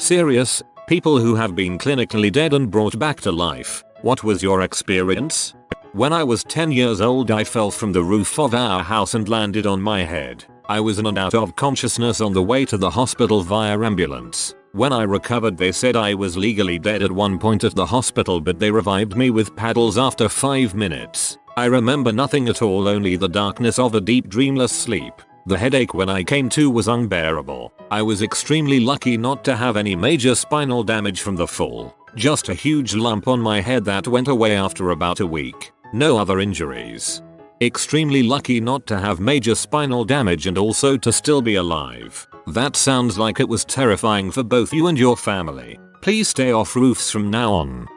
Serious, people who have been clinically dead and brought back to life. What was your experience? When I was 10 years old I fell from the roof of our house and landed on my head. I was in and out of consciousness on the way to the hospital via ambulance. When I recovered they said I was legally dead at one point at the hospital, but they revived me with paddles after 5 minutes. I remember nothing at all, only the darkness of a deep dreamless sleep. The headache when I came to was unbearable. I was extremely lucky not to have any major spinal damage from the fall. Just a huge lump on my head that went away after about a week. No other injuries. Extremely lucky not to have major spinal damage and also to still be alive. That sounds like it was terrifying for both you and your family. Please stay off roofs from now on.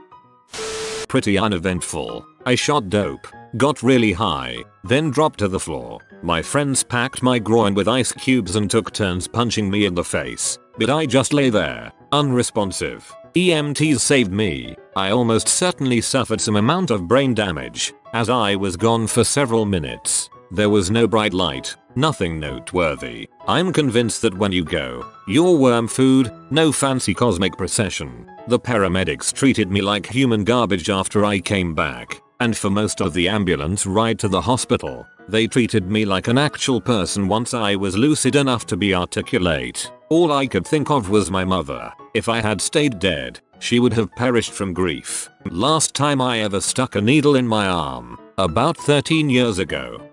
Pretty uneventful. I shot dope, got really high, then dropped to the floor. My friends packed my groin with ice cubes and took turns punching me in the face, but I just lay there, unresponsive. EMTs saved me. I almost certainly suffered some amount of brain damage, as I was gone for several minutes. There was no bright light, nothing noteworthy. I'm convinced that when you go, you're worm food, no fancy cosmic procession. The paramedics treated me like human garbage after I came back, and for most of the ambulance ride to the hospital, they treated me like an actual person once I was lucid enough to be articulate. All I could think of was my mother. If I had stayed dead, she would have perished from grief. Last time I ever stuck a needle in my arm, about 13 years ago.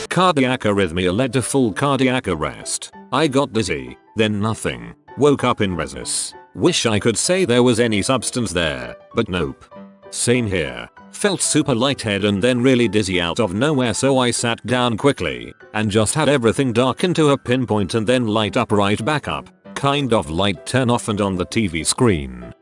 Cardiac arrhythmia led to full cardiac arrest. I got dizzy, then nothing. Woke up in resus. Wish I could say there was any substance there, but nope. Same here. Felt super lightheaded and then really dizzy out of nowhere, so I sat down quickly and just had everything darken to a pinpoint and then light up right back up. Kind of light turn off and on the TV screen.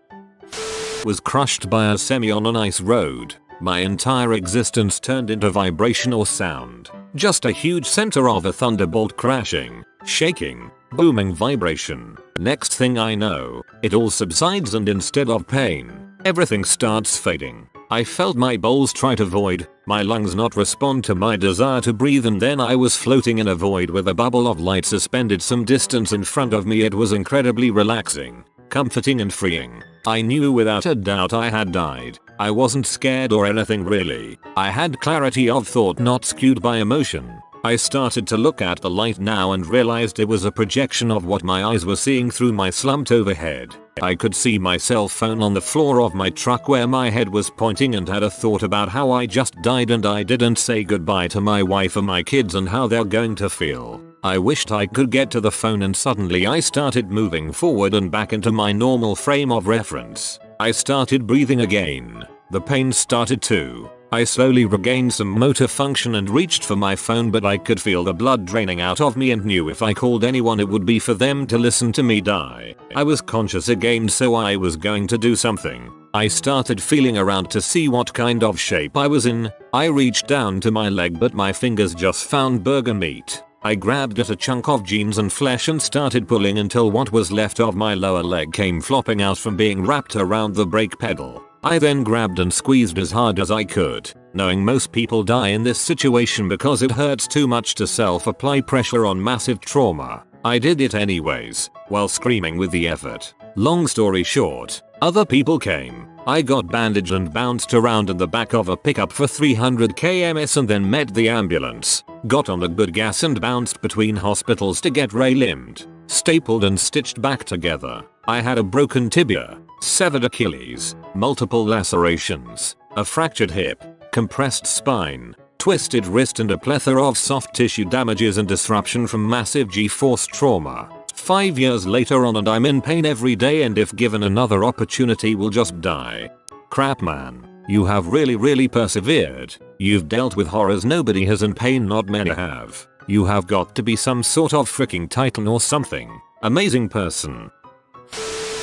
Was crushed by a semi on an ice road. My entire existence turned into vibration or sound. Just a huge center of a thunderbolt crashing, shaking, booming vibration. Next thing I know, it all subsides and instead of pain, everything starts fading. I felt my bowels try to void, my lungs not respond to my desire to breathe, and then I was floating in a void with a bubble of light suspended some distance in front of me. It was incredibly relaxing, comforting and freeing. I knew without a doubt I had died. I wasn't scared or anything really. I had clarity of thought not skewed by emotion. I started to look at the light now and realized it was a projection of what my eyes were seeing through my slumped overhead. I could see my cell phone on the floor of my truck where my head was pointing, and had a thought about how I just died and I didn't say goodbye to my wife or my kids and how they're going to feel. I wished I could get to the phone, and suddenly I started moving forward and back into my normal frame of reference. I started breathing again. The pain started too. I slowly regained some motor function and reached for my phone, but I could feel the blood draining out of me and knew if I called anyone it would be for them to listen to me die. I was conscious again, so I was going to do something. I started feeling around to see what kind of shape I was in. I reached down to my leg, but my fingers just found burger meat. I grabbed at a chunk of jeans and flesh and started pulling until what was left of my lower leg came flopping out from being wrapped around the brake pedal. I then grabbed and squeezed as hard as I could, knowing most people die in this situation because it hurts too much to self-apply pressure on massive trauma. I did it anyways, while screaming with the effort. Long story short, other people came. I got bandaged and bounced around in the back of a pickup for 300 kms and then met the ambulance. Got on the good gas and bounced between hospitals to get re-limbed, stapled and stitched back together. I had a broken tibia, severed Achilles, multiple lacerations, a fractured hip, compressed spine, twisted wrist, and a plethora of soft tissue damages and disruption from massive G-force trauma. 5 years later on, and I'm in pain every day, and if given another opportunity will just die. Crap, man. You have really persevered. You've dealt with horrors nobody has, and pain not many have. You have got to be some sort of freaking titan or something. Amazing person.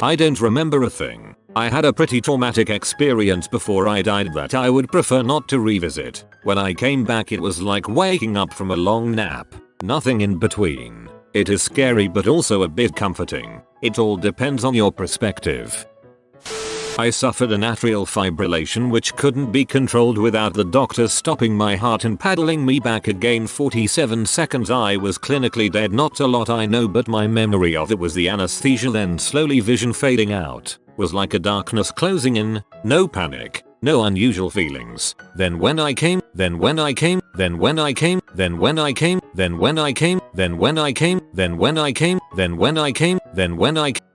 I don't remember a thing. I had a pretty traumatic experience before I died that I would prefer not to revisit. When I came back it was like waking up from a long nap. Nothing in between. It is scary but also a bit comforting. It all depends on your perspective. I suffered an atrial fibrillation which couldn't be controlled without the doctors stopping my heart and paddling me back again. 47 seconds. I was clinically dead. Not a lot I know, but my memory of it was the anesthesia, then slowly vision fading out. Was like a darkness closing in. No panic. No unusual feelings. Then when I came. Then when I came. Then when I came. Then when I came. Then when I came. Then when I came. Then when I came. Then when I came. Then when I came.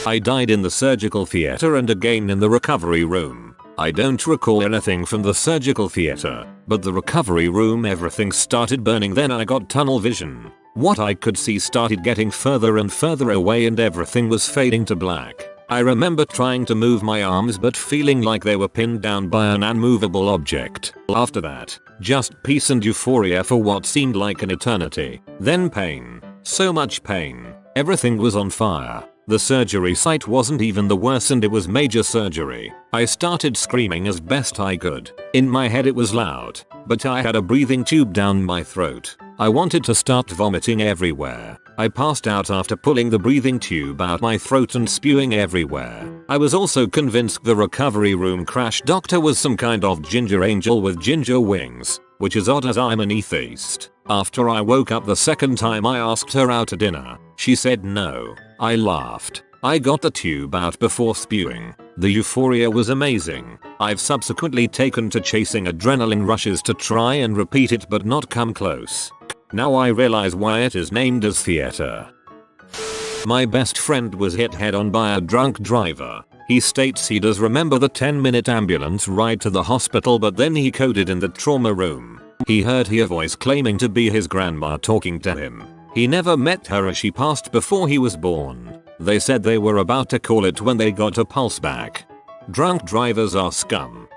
I died in the surgical theater and again in the recovery room. I don't recall anything from the surgical theater, but the recovery room everything started burning. Then I got tunnel vision. What I could see started getting further and further away and everything was fading to black. I remember trying to move my arms but feeling like they were pinned down by an unmovable object. After that, just peace and euphoria for what seemed like an eternity. Then pain. So much pain. Everything was on fire. The surgery site wasn't even the worst and it was major surgery. I started screaming as best I could. In my head it was loud, but I had a breathing tube down my throat. I wanted to start vomiting everywhere. I passed out after pulling the breathing tube out my throat and spewing everywhere. I was also convinced the recovery room crash doctor was some kind of ginger angel with ginger wings, which is odd as I'm an atheist. After I woke up the second time I asked her out to dinner, she said no. I laughed. I got the tube out before spewing. The euphoria was amazing. I've subsequently taken to chasing adrenaline rushes to try and repeat it but not come close. Now I realize why it is named as theater. My best friend was hit head on by a drunk driver. He states he does remember the 10-minute ambulance ride to the hospital, but then he coded in the trauma room. He heard her voice claiming to be his grandma talking to him. He never met her as she passed before he was born. They said they were about to call it when they got a pulse back. Drunk drivers are scum.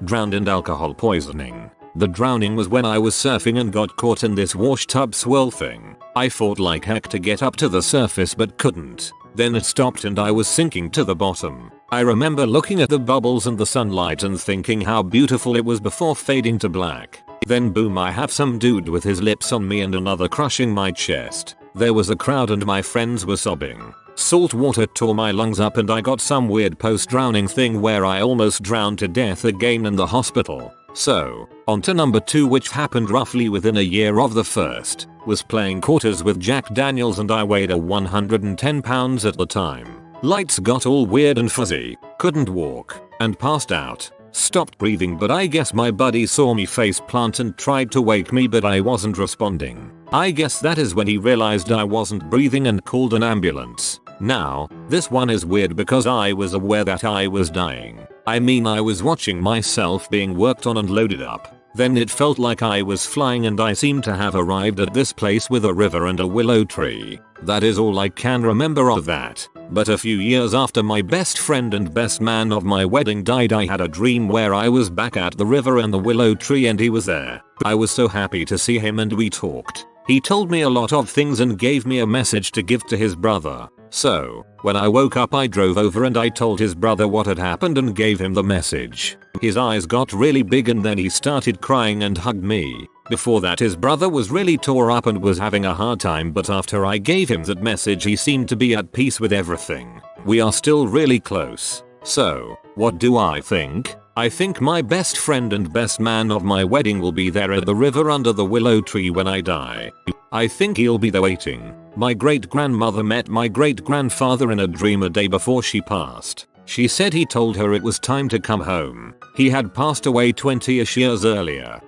Drowned in alcohol poisoning. The drowning was when I was surfing and got caught in this wash tub swirl thing. I fought like heck to get up to the surface but couldn't. Then it stopped and I was sinking to the bottom. I remember looking at the bubbles and the sunlight and thinking how beautiful it was before fading to black. Then boom, I have some dude with his lips on me and another crushing my chest. There was a crowd and my friends were sobbing. Salt water tore my lungs up and I got some weird post-drowning thing where I almost drowned to death again in the hospital. So, on to number 2, which happened roughly within a year of the first. Was playing quarters with Jack Daniels and I weighed 110 pounds at the time. Lights got all weird and fuzzy, couldn't walk, and passed out. Stopped breathing, but I guess my buddy saw me face plant and tried to wake me, but I wasn't responding. I guess that is when he realized I wasn't breathing and called an ambulance. Now, this one is weird because I was aware that I was dying. I mean, I was watching myself being worked on and loaded up. Then it felt like I was flying and I seemed to have arrived at this place with a river and a willow tree. That is all I can remember of that. But a few years after my best friend and best man of my wedding died, I had a dream where I was back at the river and the willow tree and he was there. I was so happy to see him and we talked. He told me a lot of things and gave me a message to give to his brother. So, when I woke up I drove over and I told his brother what had happened and gave him the message. His eyes got really big and then he started crying and hugged me. Before that his brother was really tore up and was having a hard time, but after I gave him that message he seemed to be at peace with everything. We are still really close. So, what do I think? I think my best friend and best man of my wedding will be there at the river under the willow tree when I die. I think he'll be there waiting. My great grandmother met my great grandfather in a dream a day before she passed. She said he told her it was time to come home. He had passed away 20ish years earlier.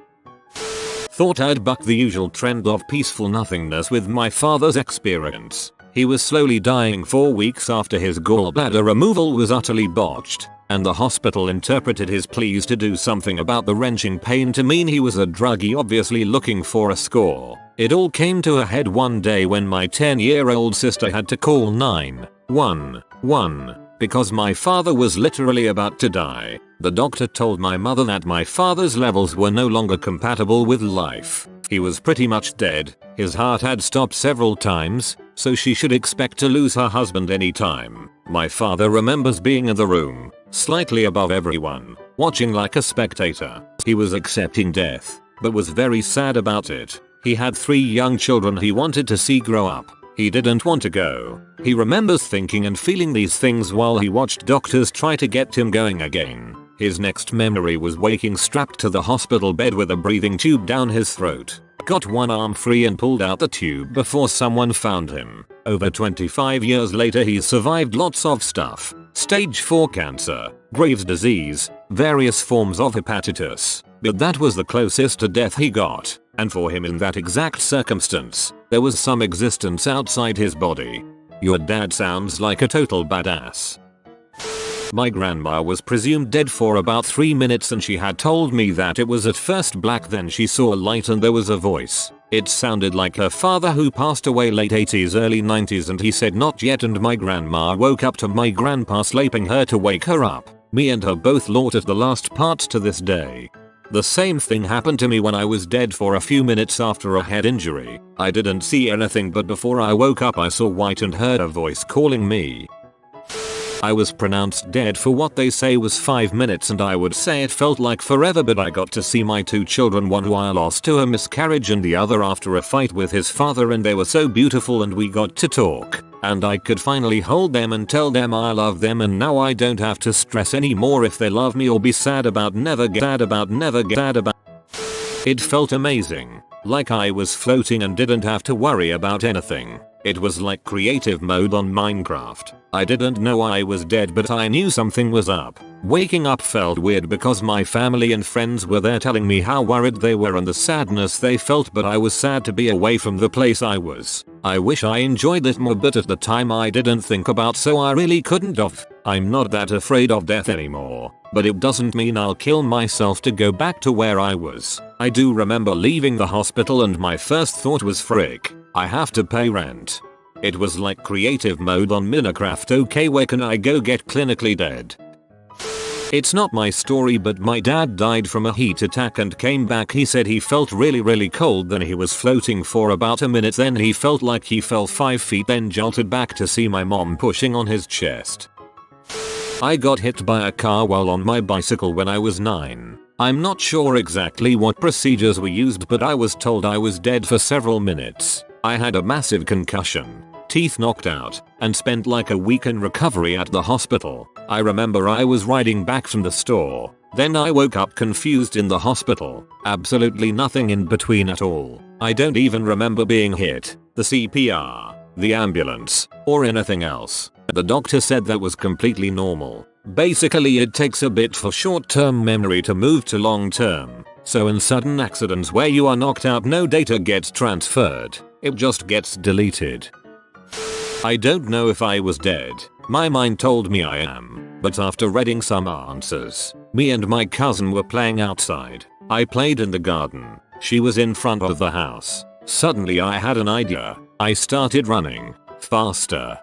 Thought I'd buck the usual trend of peaceful nothingness with my father's experience. He was slowly dying 4 weeks after his gallbladder removal was utterly botched, and the hospital interpreted his pleas to do something about the wrenching pain to mean he was a druggie obviously looking for a score. It all came to a head one day when my 10-year-old sister had to call 911 because my father was literally about to die. The doctor told my mother that my father's levels were no longer compatible with life. He was pretty much dead. His heart had stopped several times, so she should expect to lose her husband anytime. My father remembers being in the room, slightly above everyone, watching like a spectator. He was accepting death, but was very sad about it. He had 3 young children he wanted to see grow up. He didn't want to go. He remembers thinking and feeling these things while he watched doctors try to get him going again. His next memory was waking strapped to the hospital bed with a breathing tube down his throat. Got one arm free and pulled out the tube before someone found him. Over 25 years later he's survived lots of stuff. Stage 4 cancer, Graves' disease, various forms of hepatitis. But that was the closest to death he got. And for him in that exact circumstance, there was some existence outside his body. Your dad sounds like a total badass. My grandma was presumed dead for about 3 minutes and she had told me that it was at first black, then she saw light and there was a voice. It sounded like her father who passed away late 80s early 90s, and he said not yet, and my grandma woke up to my grandpa slapping her to wake her up. Me and her both laughed at the last part to this day. The same thing happened to me when I was dead for a few minutes after a head injury. I didn't see anything, but before I woke up I saw white and heard a voice calling me. I was pronounced dead for what they say was 5 minutes, and I would say it felt like forever, but I got to see my 2 children, one who I lost to a miscarriage and the other after a fight with his father, and they were so beautiful and we got to talk. And I could finally hold them and tell them I love them, and now I don't have to stress anymore if they love me or be sad about never get sad about. It felt amazing. Like I was floating and didn't have to worry about anything. It was like creative mode on Minecraft. I didn't know I was dead, but I knew something was up. Waking up felt weird because my family and friends were there telling me how worried they were and the sadness they felt, but I was sad to be away from the place I was. I wish I enjoyed it more, but at the time I didn't think about, so I really couldn't have. I'm not that afraid of death anymore, but it doesn't mean I'll kill myself to go back to where I was. I do remember leaving the hospital and my first thought was, frick, I have to pay rent. It was like creative mode on Minecraft. Okay, where can I go get clinically dead? It's not my story, but my dad died from a heat attack and came back. He said he felt really cold, then he was floating for about a minute, then he felt like he fell 5 feet, then jolted back to see my mom pushing on his chest. I got hit by a car while on my bicycle when I was 9. I'm not sure exactly what procedures were used, but I was told I was dead for several minutes. I had a massive concussion, teeth knocked out, and spent like a week in recovery at the hospital. I remember I was riding back from the store. Then I woke up confused in the hospital. Absolutely nothing in between at all. I don't even remember being hit, the CPR, the ambulance, or anything else. The doctor said that was completely normal. Basically, it takes a bit for short-term memory to move to long-term. So in sudden accidents where you are knocked out, no data gets transferred. It just gets deleted. I don't know if I was dead. My mind told me I am. But after reading some answers, me and my cousin were playing outside. I played in the garden. She was in front of the house. Suddenly I had an idea. I started running. Faster,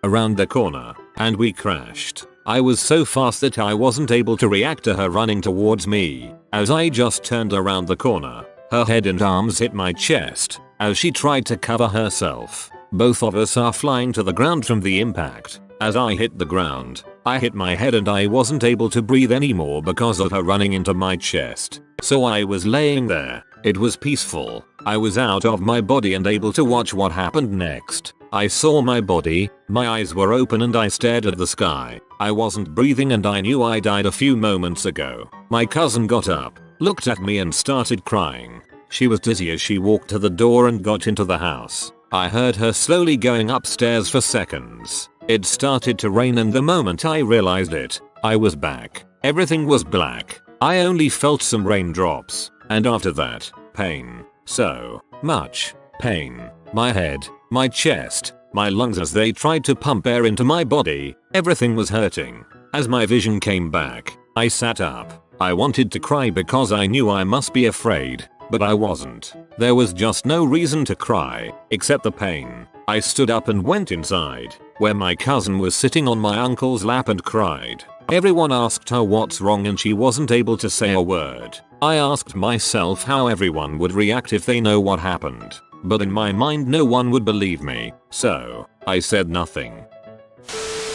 around the corner. And we crashed. I was so fast that I wasn't able to react to her running towards me. As I just turned around the corner, her head and arms hit my chest as she tried to cover herself. Both of us are flying to the ground from the impact. As I hit the ground, I hit my head and I wasn't able to breathe anymore because of her running into my chest. So I was laying there. It was peaceful. I was out of my body and able to watch what happened next. I saw my body, my eyes were open and I stared at the sky. I wasn't breathing and I knew I died a few moments ago. My cousin got up, looked at me and started crying. She was dizzy as she walked to the door and got into the house. I heard her slowly going upstairs for seconds. It started to rain and the moment I realized it, I was back. Everything was black. I only felt some raindrops. And after that, pain. So much pain. My head, my chest, my lungs as they tried to pump air into my body. Everything was hurting. As my vision came back, I sat up. I wanted to cry because I knew I must be afraid. But I wasn't. There was just no reason to cry, except the pain. I stood up and went inside, where my cousin was sitting on my uncle's lap and cried. Everyone asked her what's wrong and she wasn't able to say a word. I asked myself how everyone would react if they know what happened. But in my mind no one would believe me, so I said nothing.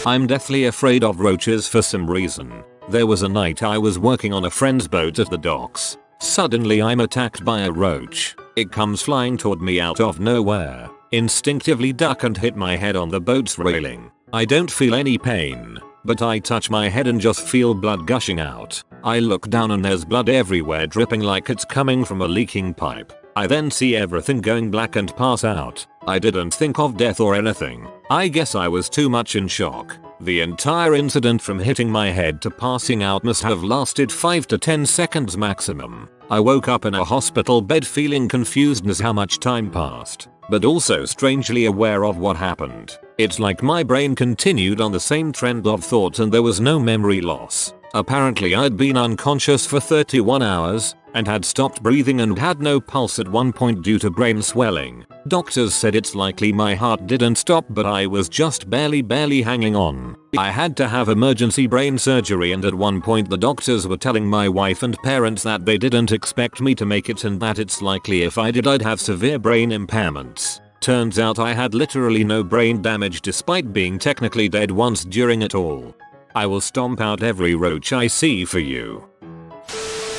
I'm deathly afraid of roaches for some reason. There was a night I was working on a friend's boat at the docks. Suddenly I'm attacked by a roach. It comes flying toward me out of nowhere. Instinctively duck and hit my head on the boat's railing. I don't feel any pain, but I touch my head and just feel blood gushing out. I look down and there's blood everywhere dripping like it's coming from a leaking pipe. I then see everything going black and pass out. I didn't think of death or anything. I guess I was too much in shock. The entire incident from hitting my head to passing out must have lasted 5 to 10 seconds maximum. I woke up in a hospital bed feeling confused as how much time passed, but also strangely aware of what happened. It's like my brain continued on the same trend of thought and there was no memory loss. Apparently I'd been unconscious for 31 hours and had stopped breathing and had no pulse at one point due to brain swelling. Doctors said it's likely my heart didn't stop but I was just barely hanging on. I had to have emergency brain surgery and at one point the doctors were telling my wife and parents that they didn't expect me to make it and that it's likely if I did I'd have severe brain impairments. Turns out I had literally no brain damage despite being technically dead once during it all. I will stomp out every roach I see for you.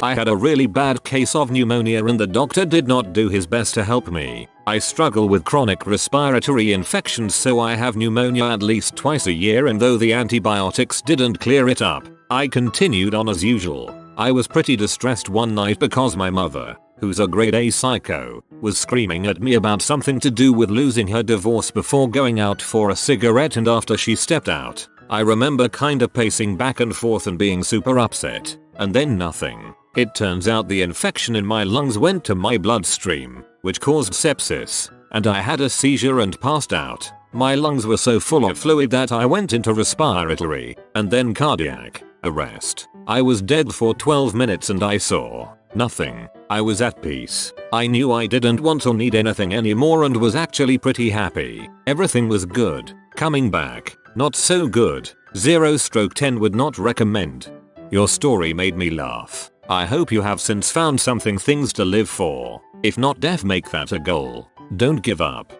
I had a really bad case of pneumonia and the doctor did not do his best to help me. I struggle with chronic respiratory infections so I have pneumonia at least twice a year and though the antibiotics didn't clear it up, I continued on as usual. I was pretty distressed one night because my mother, who's a grade A psycho, was screaming at me about something to do with losing her divorce before going out for a cigarette and after she stepped out. I remember kinda pacing back and forth and being super upset, and then nothing. It turns out the infection in my lungs went to my bloodstream, which caused sepsis, and I had a seizure and passed out. My lungs were so full of fluid that I went into respiratory, and then cardiac arrest. I was dead for 12 minutes and I saw nothing. I was at peace. I knew I didn't want or need anything anymore and was actually pretty happy. Everything was good. Coming back, not so good. 0/10 would not recommend. Your story made me laugh. I hope you have since found things to live for. If not death, make that a goal. Don't give up.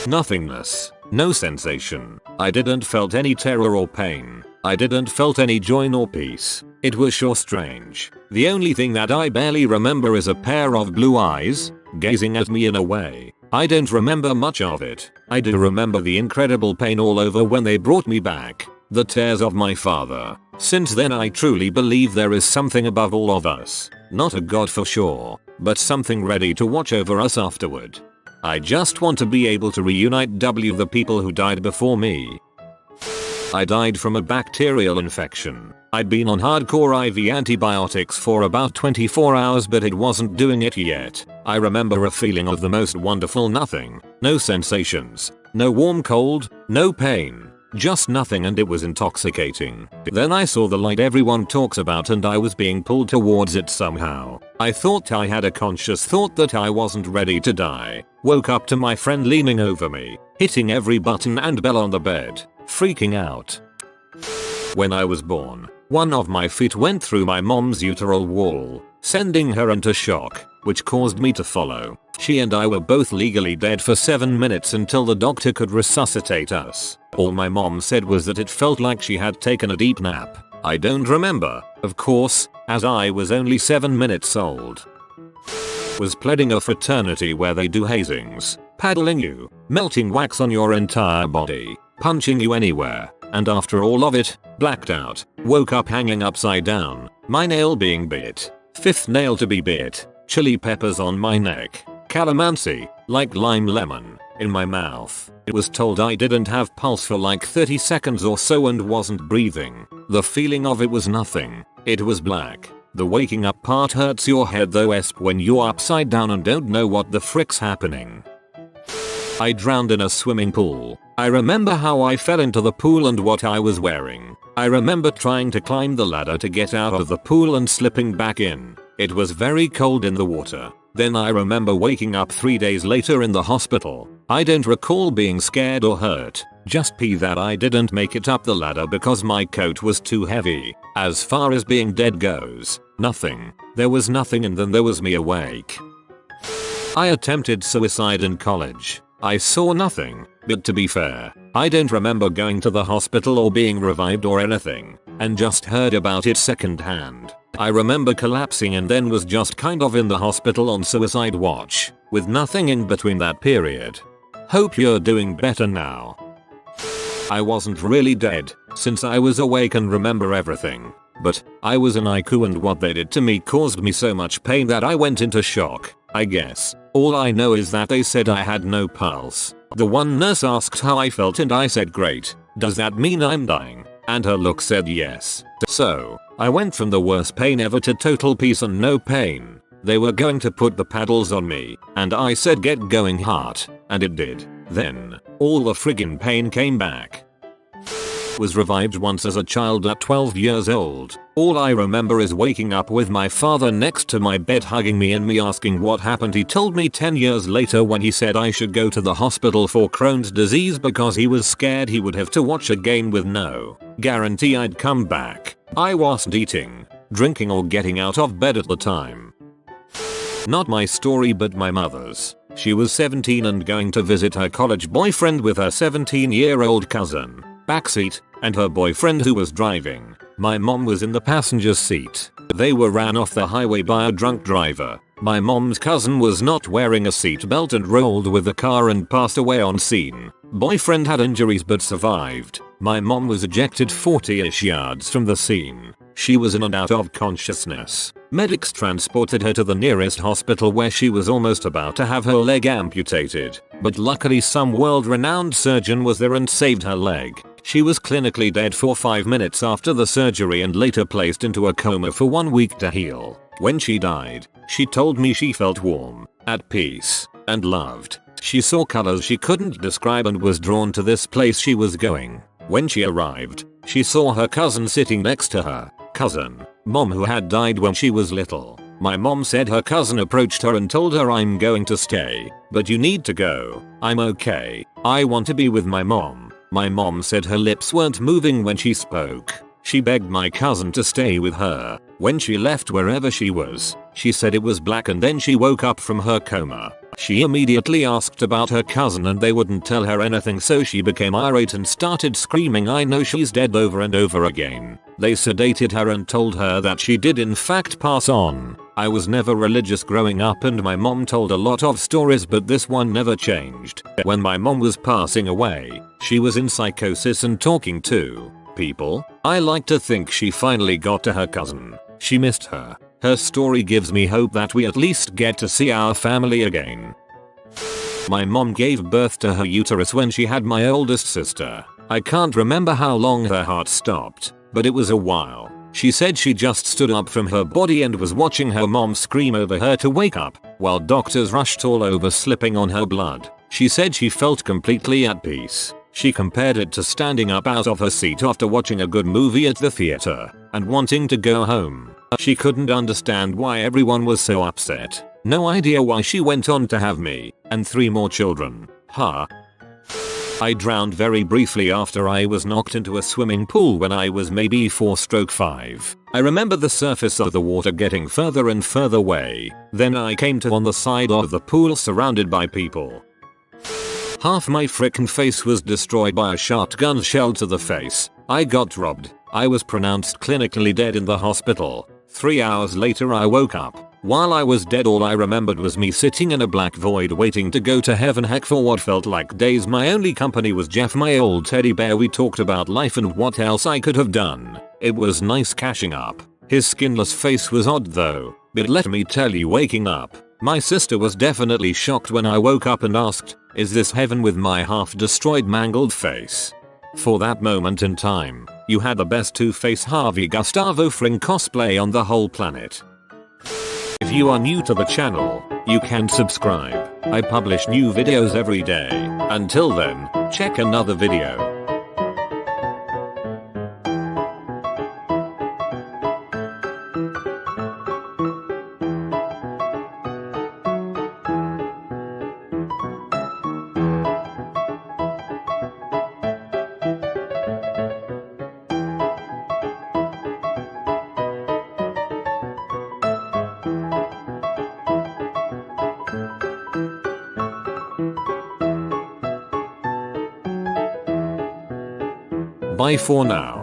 Nothingness. No sensation. I didn't felt any terror or pain. I didn't felt any joy nor peace. It was sure strange. The only thing that I barely remember is a pair of blue eyes, gazing at me in a way. I don't remember much of it. I do remember the incredible pain all over when they brought me back. The tears of my father. Since then I truly believe there is something above all of us. Not a god for sure, but something ready to watch over us afterward. I just want to be able to reunite the people who died before me. I died from a bacterial infection. I'd been on hardcore IV antibiotics for about 24 hours but it wasn't doing it yet. I remember a feeling of the most wonderful nothing. No sensations. No warm cold. No pain. Just nothing and it was intoxicating. Then I saw the light everyone talks about and I was being pulled towards it somehow. I thought I had a conscious thought that I wasn't ready to die. Woke up to my friend leaning over me, hitting every button and bell on the bed, freaking out. When I was born, one of my feet went through my mom's uteral wall, sending her into shock, which caused me to follow. She and I were both legally dead for 7 minutes until the doctor could resuscitate us. All my mom said was that it felt like she had taken a deep nap. I don't remember, of course, as I was only 7 minutes old. Was pleading a fraternity where they do hazings, paddling you, melting wax on your entire body, punching you anywhere, and after all of it, blacked out, woke up hanging upside down, my nail being bit, 5th nail to be bit, chili peppers on my neck, calamansi, like lime lemon, in my mouth. It was told I didn't have pulse for like 30 seconds or so and wasn't breathing. The feeling of it was nothing. It was black. The waking up part hurts your head though when you're upside down and don't know what the frick's happening. I drowned in a swimming pool. I remember how I fell into the pool and what I was wearing. I remember trying to climb the ladder to get out of the pool and slipping back in. It was very cold in the water. Then I remember waking up 3 days later in the hospital. I don't recall being scared or hurt, just that I didn't make it up the ladder because my coat was too heavy. As far as being dead goes, nothing. There was nothing and then there was me awake. I attempted suicide in college. I saw nothing, but to be fair, I don't remember going to the hospital or being revived or anything, and just heard about it secondhand. I remember collapsing and then was just kind of in the hospital on suicide watch, with nothing in between that period. Hope you're doing better now. I wasn't really dead, since I was awake and remember everything. But I was in ICU and what they did to me caused me so much pain that I went into shock, I guess. All I know is that they said I had no pulse. The one nurse asked how I felt and I said great. Does that mean I'm dying? And her look said yes. So, I went from the worst pain ever to total peace and no pain. They were going to put the paddles on me, and I said get going heart, and it did. Then, all the friggin' pain came back. Was revived once as a child at 12 years old. All I remember is waking up with my father next to my bed hugging me and me asking what happened. He told me 10 years later when he said I should go to the hospital for Crohn's disease because he was scared he would have to watch again with no guarantee I'd come back. I wasn't eating, drinking or getting out of bed at the time. Not my story but my mother's. She was 17 and going to visit her college boyfriend with her 17-year-old cousin. Backseat, and her boyfriend who was driving. My mom was in the passenger seat. They were ran off the highway by a drunk driver. My mom's cousin was not wearing a seatbelt and rolled with the car and passed away on scene. Boyfriend had injuries but survived. My mom was ejected 40-ish yards from the scene. She was in and out of consciousness. Medics transported her to the nearest hospital where she was almost about to have her leg amputated. But luckily some world-renowned surgeon was there and saved her leg. She was clinically dead for 5 minutes after the surgery and later placed into a coma for 1 week to heal. When she died, she told me she felt warm, at peace, and loved. She saw colors she couldn't describe and was drawn to this place she was going. When she arrived, she saw her cousin sitting next to her. Cousin, mom who had died when she was little. My mom said her cousin approached her and told her I'm going to stay, but you need to go. I'm okay. I want to be with my mom. My mom said her lips weren't moving when she spoke. She begged my cousin to stay with her. When she left wherever she was, she said it was black and then she woke up from her coma. She immediately asked about her cousin and they wouldn't tell her anything, so she became irate and started screaming I know she's dead over and over again. They sedated her and told her that she did in fact pass on. I was never religious growing up and my mom told a lot of stories but this one never changed. When my mom was passing away, she was in psychosis and talking to people. I like to think she finally got to her cousin. She missed her. Her story gives me hope that we at least get to see our family again. My mom gave birth to her uterus when she had my oldest sister. I can't remember how long her heart stopped, but it was a while. She said she just stood up from her body and was watching her mom scream over her to wake up, while doctors rushed all over slipping on her blood. She said she felt completely at peace. She compared it to standing up out of her seat after watching a good movie at the theater and wanting to go home. She couldn't understand why everyone was so upset. No idea why she went on to have me and 3 more children. Huh? I drowned very briefly after I was knocked into a swimming pool when I was maybe 4/5. I remember the surface of the water getting further and further away. Then I came to on the side of the pool surrounded by people. Half my frickin' face was destroyed by a shotgun shell to the face. I got robbed. I was pronounced clinically dead in the hospital. 3 hours later I woke up. While I was dead all I remembered was me sitting in a black void waiting to go to heaven, heck, for what felt like days. My only company was Jeff, my old teddy bear. We talked about life and what else I could have done. It was nice catching up. His skinless face was odd though, but let me tell you, waking up, my sister was definitely shocked when I woke up and asked, "Is this heaven?" with my half destroyed mangled face. For that moment in time, you had the best Two-Face Harvey Gustavo Fring cosplay on the whole planet. If you are new to the channel, you can subscribe. I publish new videos every day. Until then, check another video. Bye for now.